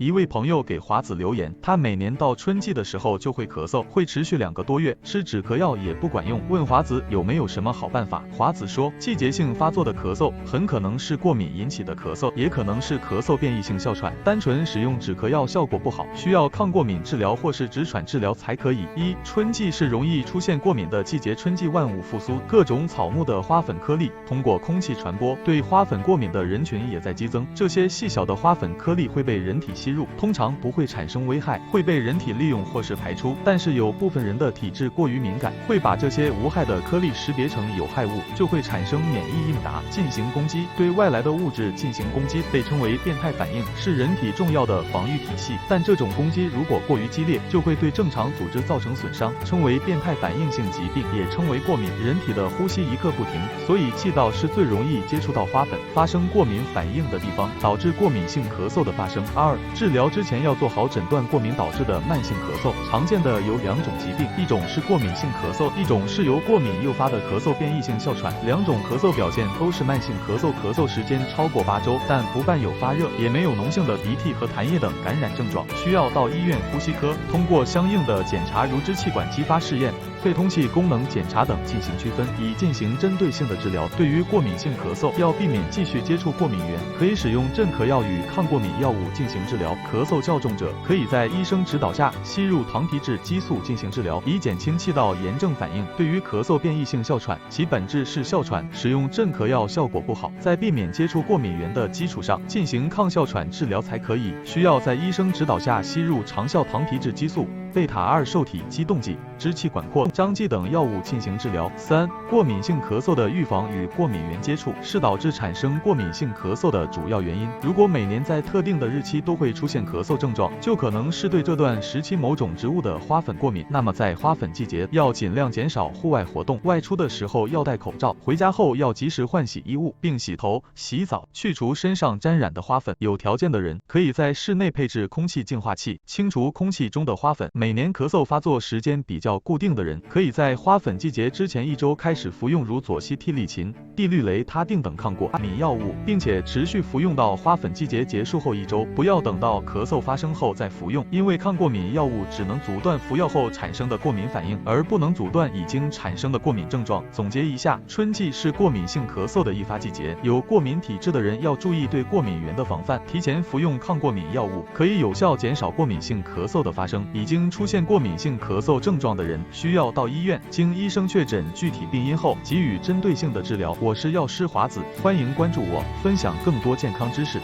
一位朋友给华子留言，他每年到春季的时候就会咳嗽，会持续2个多月，吃止咳药也不管用，问华子有没有什么好办法。华子说，季节性发作的咳嗽很可能是过敏引起的咳嗽，也可能是咳嗽变异性哮喘，单纯使用止咳药效果不好，需要抗过敏治疗或是止喘治疗才可以。春季是容易出现过敏的季节，春季万物复苏，各种草木的花粉颗粒通过空气传播，对花粉过敏的人群也在激增。这些细小的花粉颗粒会被人体吸入，通常不会产生危害，会被人体利用或是排出，但是有部分人的体质过于敏感，会把这些无害的颗粒识别成有害物，就会产生免疫应答，进行攻击，对外来的物质进行攻击，被称为变态反应，是人体重要的防御体系。但这种攻击如果过于激烈，就会对正常组织造成损伤，称为变态反应性疾病，也称为过敏。人体的呼吸一刻不停，所以气道是最容易接触到花粉，发生过敏反应的地方，导致过敏性咳嗽的发生。治疗之前要做好诊断过敏导致的慢性咳嗽，常见的有2种疾病，一种是过敏性咳嗽，一种是由过敏诱发的咳嗽变异性哮喘。2种咳嗽表现都是慢性咳嗽，咳嗽时间超过8周，但不伴有发热，也没有脓性的鼻涕和痰液等感染症状，需要到医院呼吸科通过相应的检查，如支气管激发试验、肺通气功能检查等进行区分，以进行针对性的治疗。对于过敏性咳嗽，要避免继续接触过敏源，可以使用镇咳药与抗过敏药物进行治疗。咳嗽较重者，可以在医生指导下吸入糖皮质激素进行治疗，以减轻气道炎症反应。对于咳嗽变异性哮喘，其本质是哮喘，使用镇咳药效果不好，在避免接触过敏源的基础上进行抗哮喘治疗才可以，需要在医生指导下吸入长效糖皮质激素、贝塔2受体激动剂、支气管扩张剂等药物进行治疗。过敏性咳嗽的预防与过敏源接触是导致产生过敏性咳嗽的主要原因。如果每年在特定的日期都会出现咳嗽症状，就可能是对这段时期某种植物的花粉过敏。那么在花粉季节要尽量减少户外活动，外出的时候要戴口罩，回家后要及时换洗衣物，并洗头、洗澡，去除身上沾染的花粉。有条件的人可以在室内配置空气净化器，清除空气中的花粉。每年咳嗽发作时间比较固定的人，可以在花粉季节之前1周开始服用如左西替利嗪、地氯雷他定等抗过敏药物，并且持续服用到花粉季节结束后1周，不要等到咳嗽发生后再服用，因为抗过敏药物只能阻断服药后产生的过敏反应，而不能阻断已经产生的过敏症状。总结一下，春季是过敏性咳嗽的易发季节，有过敏体质的人要注意对过敏源的防范，提前服用抗过敏药物，可以有效减少过敏性咳嗽的发生。已经出现过敏性咳嗽症状的人，需要到医院经医生确诊具体病因后给予针对性的治疗。我是药师华子，欢迎关注我，分享更多健康知识。